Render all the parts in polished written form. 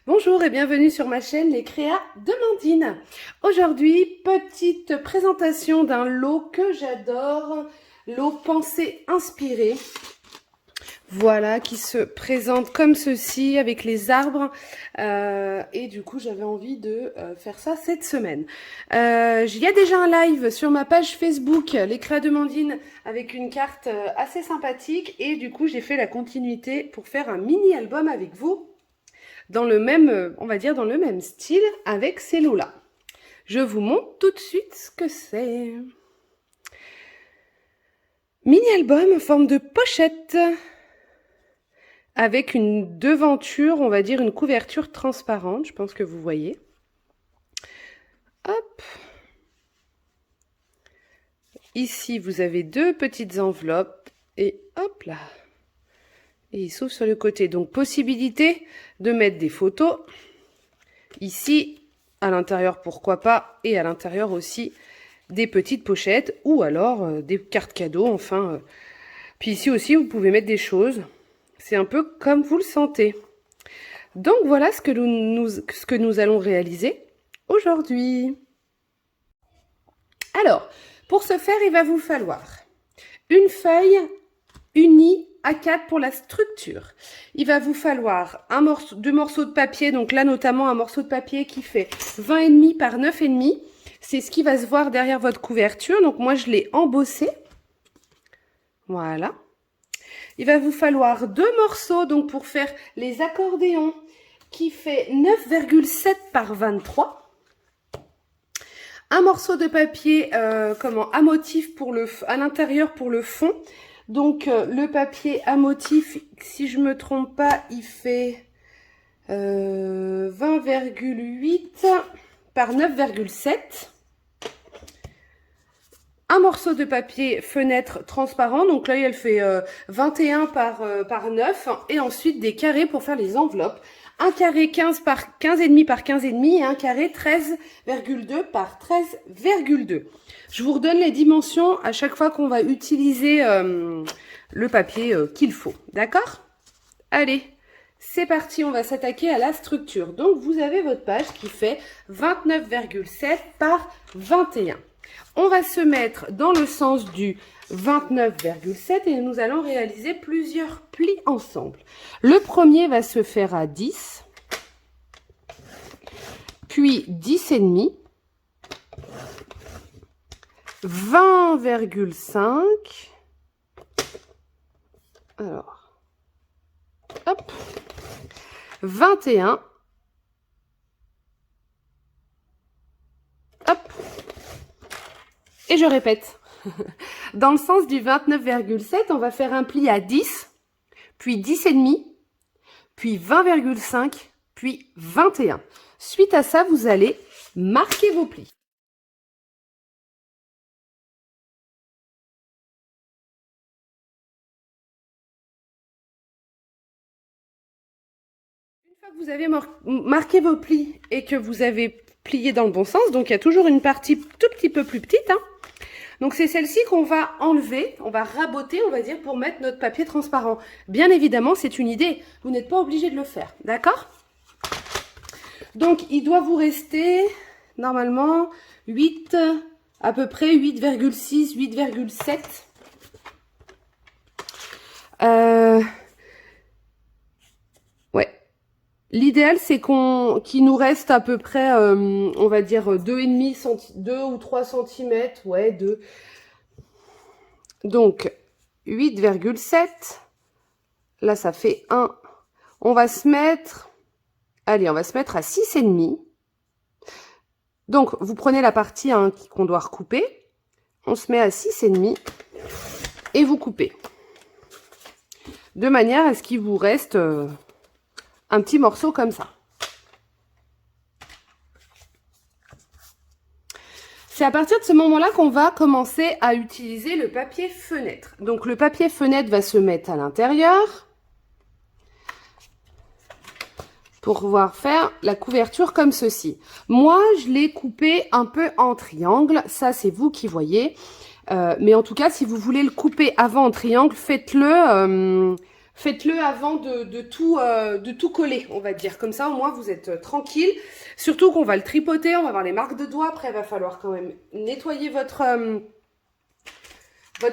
Bonjour et bienvenue sur ma chaîne Les Créas de Mandine. Aujourd'hui, petite présentation d'un lot que j'adore, lot Pensée Inspirée. Voilà, qui se présente comme ceci avec les arbres et du coup j'avais envie de faire ça cette semaine. Il y a déjà un live sur ma page Facebook Les Créas de Mandine avec une carte assez sympathique et du coup j'ai fait la continuité pour faire un mini album avec vous dans le même, on va dire dans le même style avec ces lots-là. Je vous montre tout de suite ce que c'est. Mini-album en forme de pochette avec une devanture, on va dire une couverture transparente, je pense que vous voyez. Hop. Ici, vous avez deux petites enveloppes et hop là. Et il s'ouvre sur le côté. Donc, possibilité de mettre des photos. Ici, à l'intérieur, pourquoi pas. Et à l'intérieur aussi, des petites pochettes ou alors des cartes cadeaux. Enfin, puis ici aussi, vous pouvez mettre des choses. C'est un peu comme vous le sentez. Donc, voilà ce que nous allons réaliser aujourd'hui. Alors, pour ce faire, il va vous falloir une feuille unie A4 pour la structure. Il va vous falloir deux morceaux de papier, donc là notamment un morceau de papier qui fait 20,5 par 9,5. C'est ce qui va se voir derrière votre couverture, donc moi je l'ai embossé. Voilà. Il va vous falloir deux morceaux donc pour faire les accordéons qui fait 9,7 par 23. Un morceau de papier à motif pour à l'intérieur pour le fond. Donc le papier à motif, si je me trompe pas, il fait 20,8 par 9,7. Un morceau de papier fenêtre transparent, donc là elle fait 21 par 9. Et ensuite des carrés pour faire les enveloppes. Un carré 15 par 15,5 par 15,5 et un carré 13,2 par 13,2. Je vous redonne les dimensions à chaque fois qu'on va utiliser le papier qu'il faut. D'accord? Allez, c'est parti, on va s'attaquer à la structure. Donc, vous avez votre page qui fait 29,7 par 21. On va se mettre dans le sens du 29,7 et nous allons réaliser plusieurs plis ensemble. Le premier va se faire à 10, puis 10,5, 20,5, alors, hop, 21, hop, et je répète. Dans le sens du 29,7, on va faire un pli à 10, puis 10,5, puis 20,5, puis 21. Suite à ça, vous allez marquer vos plis. Une fois que vous avez marqué vos plis et que vous avez plié dans le bon sens, donc il y a toujours une partie tout petit peu plus petite, hein. Donc c'est celle-ci qu'on va enlever, on va raboter, on va dire, pour mettre notre papier transparent. Bien évidemment, c'est une idée, vous n'êtes pas obligé de le faire, d'accord? Donc il doit vous rester, normalement, 8, à peu près 8,6, 8,7. Ouais. L'idéal, c'est qu'il nous reste à peu près, on va dire 2 ou 3 cm, ouais, 2. Donc, 8,7. Là, ça fait 1. On va se mettre, allez, on va se mettre à 6,5. Donc, vous prenez la partie qu'on doit recouper. On se met à 6,5 et vous coupez. De manière à ce qu'il vous reste un petit morceau comme ça. C'est à partir de ce moment-là qu'on va commencer à utiliser le papier fenêtre. Donc le papier fenêtre va se mettre à l'intérieur pour pouvoir faire la couverture comme ceci. Moi, je l'ai coupé un peu en triangle. Ça, c'est vous qui voyez. Mais en tout cas, si vous voulez le couper avant en triangle, faites-le Faites-le avant de tout coller, on va dire. Comme ça, au moins, vous êtes tranquille. Surtout qu'on va le tripoter, on va avoir les marques de doigts. Après, il va falloir quand même nettoyer votre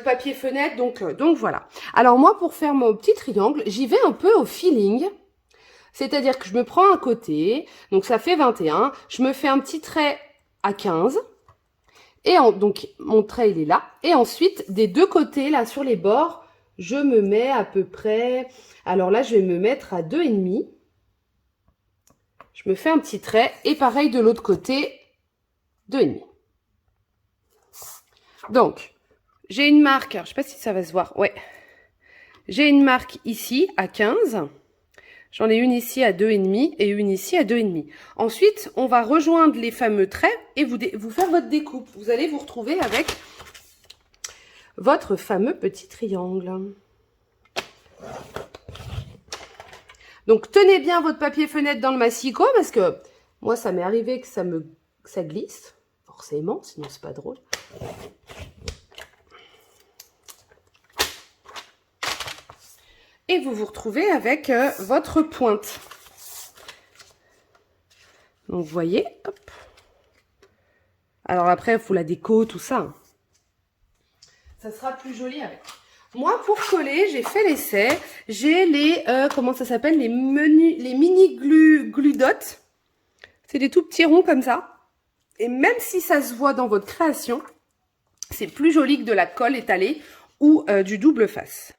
papier fenêtre. Donc voilà. Alors moi, pour faire mon petit triangle, j'y vais un peu au feeling. C'est-à-dire que je me prends un côté, donc ça fait 21. Je me fais un petit trait à 15. Donc mon trait, il est là. Et ensuite, des deux côtés, là, sur les bords, je me mets à peu près... Alors là, je vais me mettre à 2,5. Je me fais un petit trait. Et pareil de l'autre côté, 2,5. Donc, j'ai une marque, alors, je ne sais pas si ça va se voir. Ouais. J'ai une marque ici à 15. J'en ai une ici à 2,5 et une ici à 2,5. Ensuite, on va rejoindre les fameux traits et vous faire votre découpe. Vous allez vous retrouver avec votre fameux petit triangle. Donc, tenez bien votre papier fenêtre dans le massicot parce que moi, ça m'est arrivé que ça glisse. Forcément, sinon c'est pas drôle. Et vous vous retrouvez avec votre pointe. Donc, vous voyez, hop. Alors après, il faut la déco, tout ça. Ça sera plus joli avec. Moi, pour coller, j'ai fait l'essai. J'ai les, comment ça s'appelle, les mini glue dots. C'est des tout petits ronds comme ça. Et même si ça se voit dans votre création, c'est plus joli que de la colle étalée ou du double face.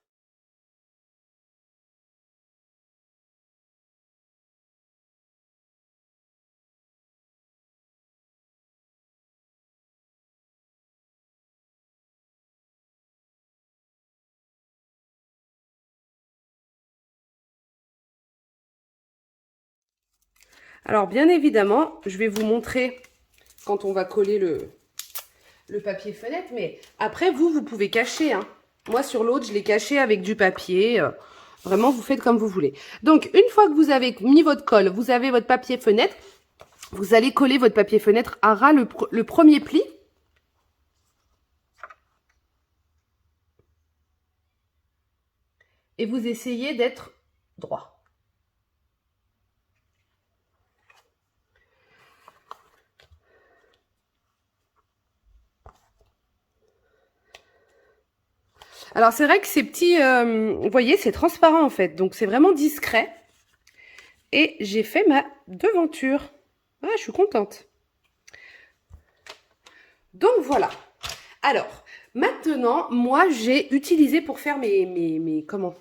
Alors, bien évidemment, je vais vous montrer quand on va coller le papier fenêtre. Mais après, vous pouvez cacher. Hein. Moi, sur l'autre, je l'ai caché avec du papier. Vraiment, vous faites comme vous voulez. Donc, une fois que vous avez mis votre colle, vous avez votre papier fenêtre, vous allez coller votre papier fenêtre à ras le premier pli. Et vous essayez d'être droit. Alors, c'est vrai que ces petits... vous voyez, c'est transparent, en fait. Donc, c'est vraiment discret. Et j'ai fait ma devanture. Ah, je suis contente. Donc, voilà. Alors, maintenant, moi, j'ai utilisé pour faire mes comment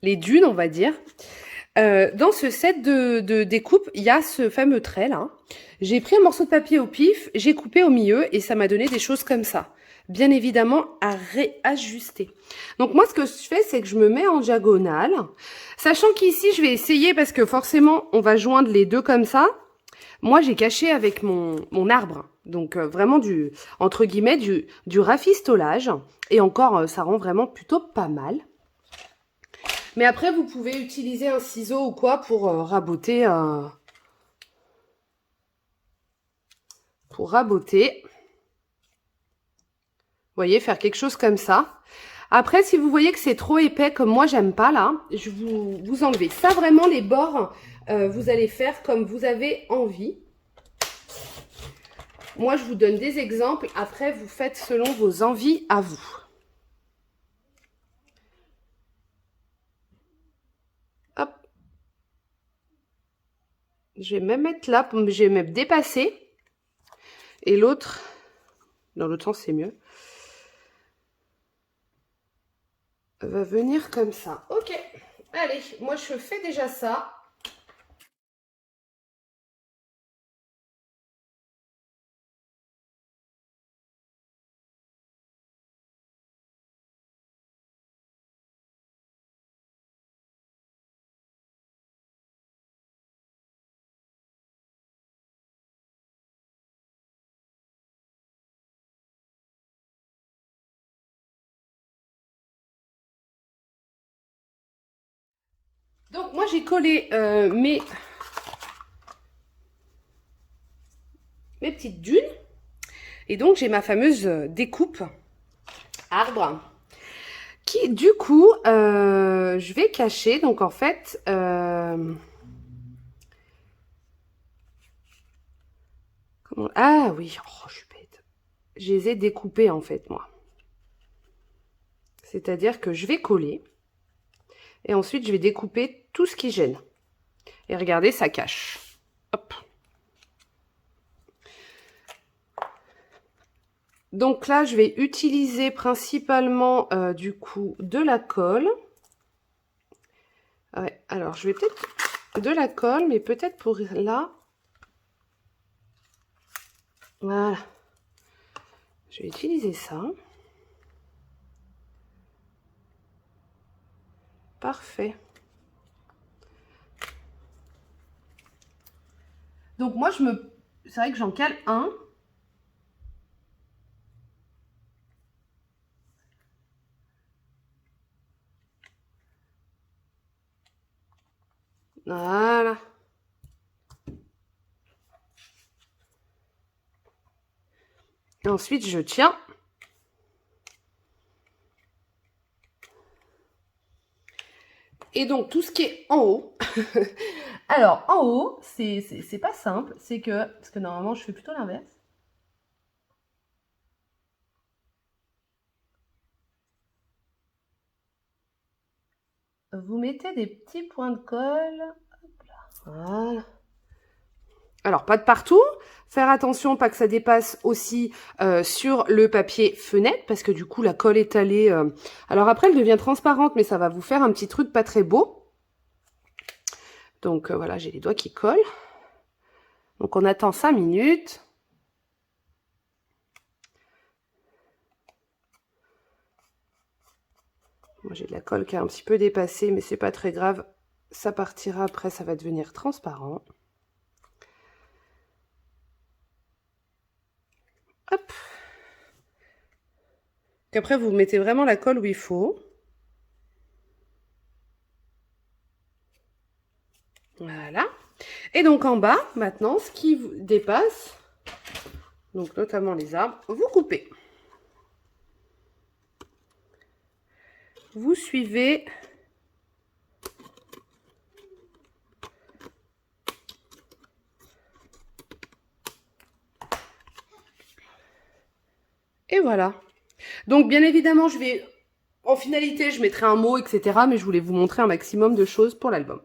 les dunes, on va dire. Dans ce set de découpe, il y a ce fameux trait là. J'ai pris un morceau de papier au pif, j'ai coupé au milieu et ça m'a donné des choses comme ça. Bien évidemment, à réajuster. Donc moi, ce que je fais, c'est que je me mets en diagonale. Sachant qu'ici, je vais essayer parce que forcément, on va joindre les deux comme ça. Moi, j'ai caché avec mon arbre. Donc vraiment entre guillemets, du rafistolage. Et encore, ça rend vraiment plutôt pas mal. Mais après, vous pouvez utiliser un ciseau ou quoi pour raboter. Vous voyez, faire quelque chose comme ça. Après, si vous voyez que c'est trop épais, comme moi, j'aime pas là, je vous enlevez. Ça, vraiment, les bords, vous allez faire comme vous avez envie. Moi, je vous donne des exemples. Après, vous faites selon vos envies à vous. Hop. Je vais même mettre là, je vais même dépasser. Et l'autre, dans l'autre sens, c'est mieux. Va venir comme ça. Ok. Allez, moi, je fais déjà ça. Donc, moi, j'ai collé mes petites dunes. Et donc, j'ai ma fameuse découpe arbre qui, du coup, je vais cacher. Donc, en fait, ah oui, oh, je suis bête. Je les ai découpés, en fait, moi. C'est-à-dire que je vais coller. Et ensuite, je vais découper tout ce qui gêne. Et regardez, ça cache. Hop. Donc là, je vais utiliser principalement, du coup, de la colle. Ouais, alors, je vais peut-être de la colle, mais peut-être pour là. Voilà. Je vais utiliser ça. Parfait. Donc moi, c'est vrai que j'en cale un. Voilà. Et ensuite, je tiens. Et donc, tout ce qui est en haut. Alors, en haut, c'est pas simple. C'est que, parce que normalement, je fais plutôt l'inverse. Vous mettez des petits points de colle. Hop là. Voilà. Alors, pas de partout. Faire attention, pas que ça dépasse aussi sur le papier fenêtre, parce que du coup, la colle étalée... Alors après, elle devient transparente, mais ça va vous faire un petit truc pas très beau. Donc voilà, j'ai les doigts qui collent. Donc on attend 5 minutes. Moi, j'ai de la colle qui est un petit peu dépassée, mais c'est pas très grave. Ça partira après, ça va devenir transparent. Hop. Qu'après, vous mettez vraiment la colle où il faut. Voilà. Et donc en bas, maintenant, ce qui vous dépasse, donc notamment les arbres, vous coupez. Vous suivez. Et voilà. Donc bien évidemment, en finalité, je mettrai un mot, etc. Mais je voulais vous montrer un maximum de choses pour l'album.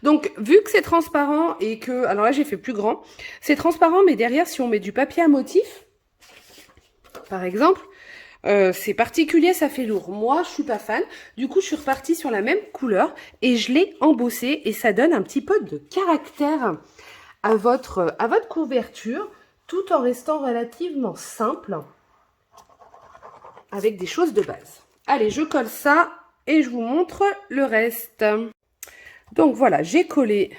Donc, vu que c'est transparent et que... Alors là, j'ai fait plus grand. C'est transparent, mais derrière, si on met du papier à motif, par exemple, c'est particulier, ça fait lourd. Moi, je suis pas fan. Du coup, je suis repartie sur la même couleur et je l'ai embossé et ça donne un petit peu de caractère à votre couverture, tout en restant relativement simple avec des choses de base. Allez, je colle ça et je vous montre le reste. Donc voilà, j'ai collé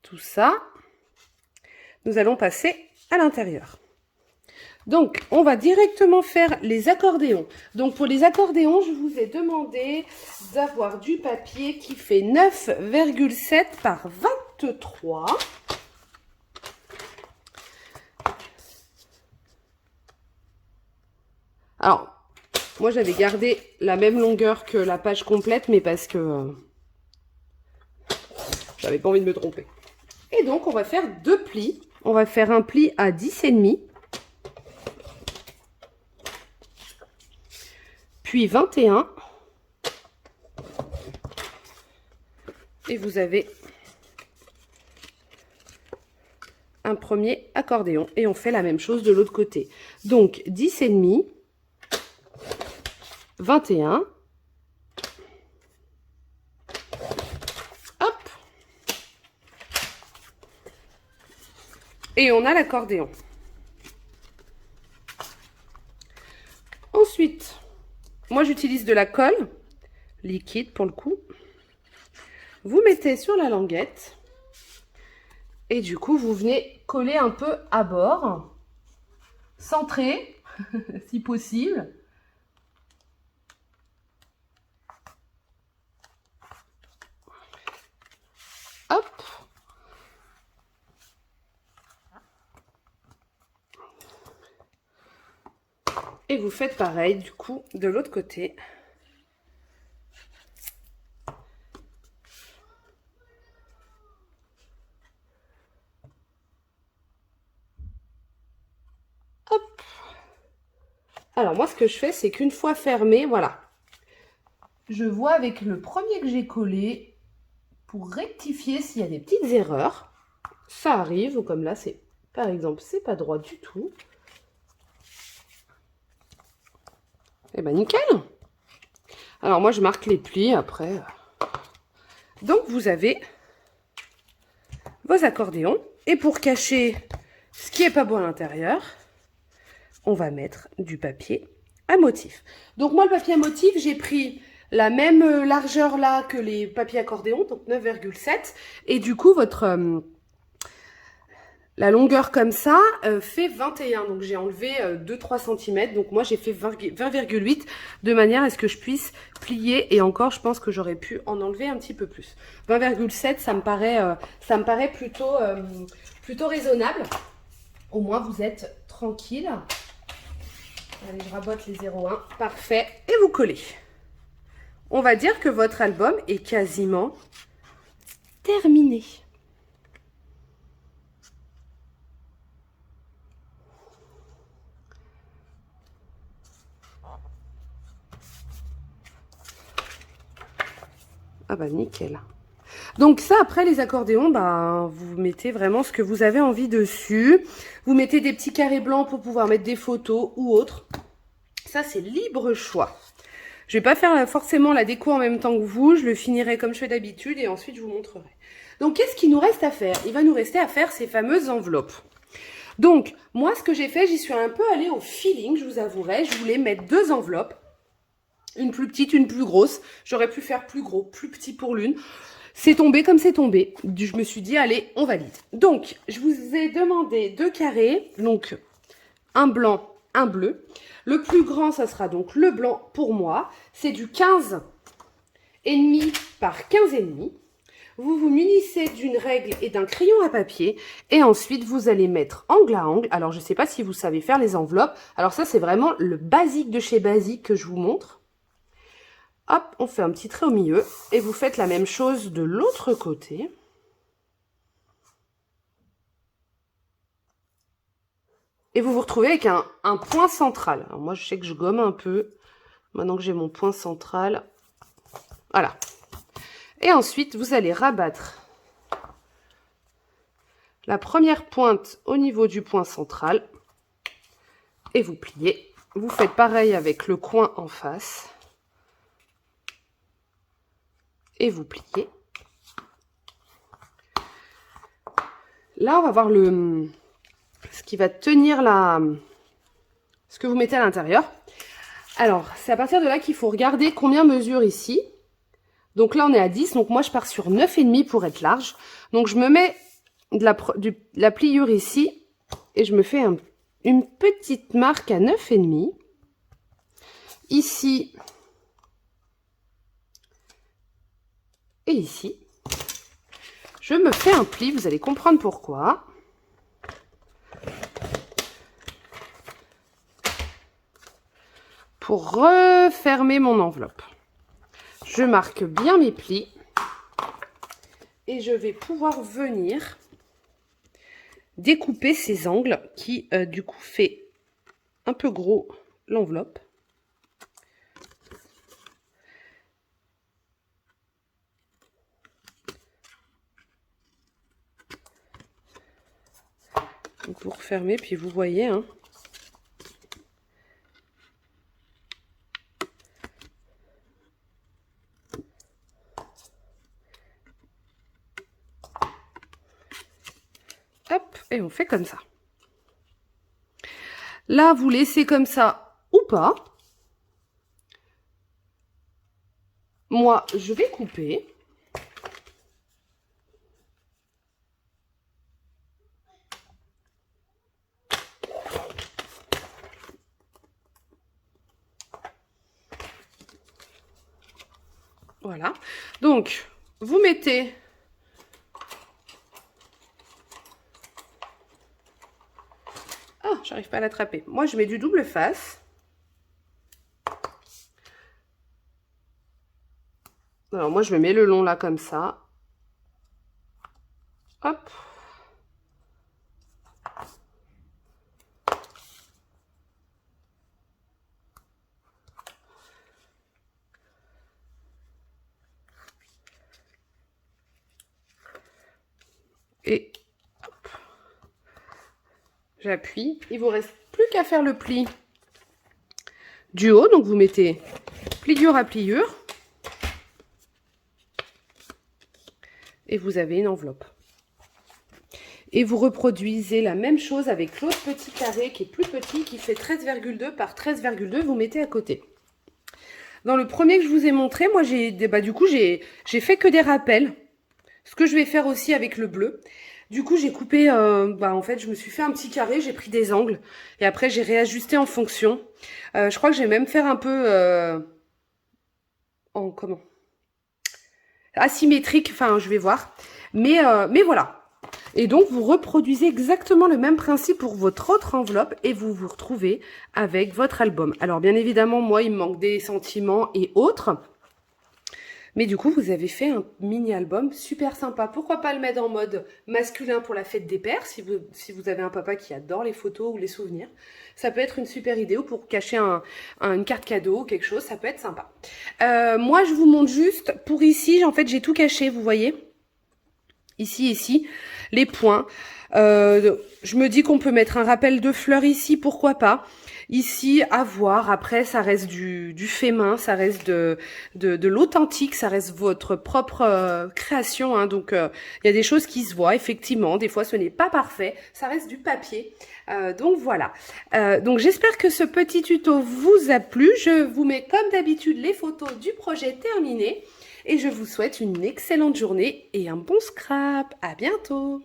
tout ça. Nous allons passer à l'intérieur. Donc, on va directement faire les accordéons. Donc, pour les accordéons, je vous ai demandé d'avoir du papier qui fait 9,7 par 23. Alors, moi, j'avais gardé la même longueur que la page complète, mais parce que j'avais pas envie de me tromper. Et donc, on va faire 2 plis. On va faire un pli à 10,5. Puis 21. Et vous avez un premier accordéon. Et on fait la même chose de l'autre côté. Donc, 10,5. 21. Hop. Et on a l'accordéon. Ensuite, moi j'utilise de la colle liquide pour le coup. Vous mettez sur la languette. Et du coup, vous venez coller un peu à bord. Centré, si possible. Hop. Et vous faites pareil, du coup, de l'autre côté. Hop. Alors, moi, ce que je fais, c'est qu'une fois fermé, voilà. Je vois avec le premier que j'ai collé pour rectifier s'il y a des petites erreurs. Ça arrive, ou comme là, c'est, par exemple, c'est pas droit du tout. Et ben, nickel. Alors, moi, je marque les plis après. Donc, vous avez vos accordéons. Et pour cacher ce qui n'est pas beau à l'intérieur, on va mettre du papier à motif. Donc moi, le papier à motif, j'ai pris la même largeur là que les papiers accordéons, donc 9,7. Et du coup, la longueur comme ça fait 21. Donc j'ai enlevé 2-3 cm. Donc moi, j'ai fait 20,8 de manière à ce que je puisse plier. Et encore, je pense que j'aurais pu en enlever un petit peu plus. 20,7, ça me paraît plutôt raisonnable. Au moins, vous êtes tranquille. Allez, je rabote les 0,1. Parfait. Et vous collez. On va dire que votre album est quasiment terminé. Ah bah nickel. Donc ça, après les accordéons, bah, vous mettez vraiment ce que vous avez envie dessus. Vous mettez des petits carrés blancs pour pouvoir mettre des photos ou autres. Ça, c'est libre choix. Je vais pas faire forcément la déco en même temps que vous. Je le finirai comme je fais d'habitude et ensuite je vous montrerai. Donc, qu'est-ce qu'il nous reste à faire? Il va nous rester à faire ces fameuses enveloppes. Donc, moi, ce que j'ai fait, j'y suis un peu allée au feeling, je vous avouerai. Je voulais mettre 2 enveloppes. Une plus petite, une plus grosse. J'aurais pu faire plus gros, plus petit pour l'une. C'est tombé comme c'est tombé. Je me suis dit, allez, on valide. Donc, je vous ai demandé 2 carrés. Donc, un blanc, un bleu. Le plus grand, ça sera donc le blanc pour moi. C'est du 15,5 par 15,5. Vous vous munissez d'une règle et d'un crayon à papier. Et ensuite, vous allez mettre angle à angle. Alors, je ne sais pas si vous savez faire les enveloppes. Alors ça, c'est vraiment le basique de chez Basique que je vous montre. Hop, on fait un petit trait au milieu. Et vous faites la même chose de l'autre côté. Et vous vous retrouvez avec un point central. Alors moi, je sais que je gomme un peu. Maintenant que j'ai mon point central. Voilà. Et ensuite, vous allez rabattre la première pointe au niveau du point central. Et vous pliez. Vous faites pareil avec le coin en face. Et vous pliez. Là, on va voir ce qui va tenir ce que vous mettez à l'intérieur. Alors, c'est à partir de là qu'il faut regarder combien mesure ici. Donc là, on est à 10. Donc moi, je pars sur 9,5 pour être large. Donc, je me mets de la pliure ici. Et je me fais une petite marque à 9,5. Ici. Et ici. Je me fais un pli. Vous allez comprendre pourquoi. Pour refermer mon enveloppe. Je marque bien mes plis. Et je vais pouvoir venir découper ces angles qui, du coup, fait un peu gros l'enveloppe. Donc, vous refermez, puis vous voyez, hein. Hop, et on fait comme ça. Là, vous laissez comme ça ou pas. Moi, je vais couper. Voilà. Donc, vous mettez j'arrive pas à l'attraper. Moi, je mets du double face. Alors moi, je me mets le long là comme ça. Hop. Et hop. J'appuie. Il vous reste plus qu'à faire le pli du haut. Donc vous mettez pliure à pliure. Et vous avez une enveloppe. Et vous reproduisez la même chose avec l'autre petit carré qui est plus petit, qui fait 13,2 par 13,2. Vous mettez à côté. Dans le premier que je vous ai montré, moi, du coup, j'ai fait que des rappels. Ce que je vais faire aussi avec le bleu. Du coup, j'ai coupé, en fait, je me suis fait un petit carré, j'ai pris des angles. Et après, j'ai réajusté en fonction. Je crois que je vais même faire un peu asymétrique. Enfin, je vais voir. Mais voilà. Et donc, vous reproduisez exactement le même principe pour votre autre enveloppe et vous vous retrouvez avec votre album. Alors, bien évidemment, moi, il me manque des sentiments et autres. Mais du coup, vous avez fait un mini-album super sympa. Pourquoi pas le mettre en mode masculin pour la fête des pères, si vous avez un papa qui adore les photos ou les souvenirs. Ça peut être une super idée ou pour cacher une carte cadeau ou quelque chose, ça peut être sympa. Moi, je vous montre juste, pour ici, en fait, j'ai tout caché, vous voyez. Ici, les points. Je me dis qu'on peut mettre un rappel de fleurs ici, pourquoi pas. Ici, à voir. Après, ça reste du fait main, ça reste de l'authentique, ça reste votre propre création. Hein. Donc, il y a des choses qui se voient, effectivement. Des fois, ce n'est pas parfait. Ça reste du papier. Donc, voilà. Donc, j'espère que ce petit tuto vous a plu. Je vous mets, comme d'habitude, les photos du projet terminé. Et je vous souhaite une excellente journée et un bon scrap. À bientôt!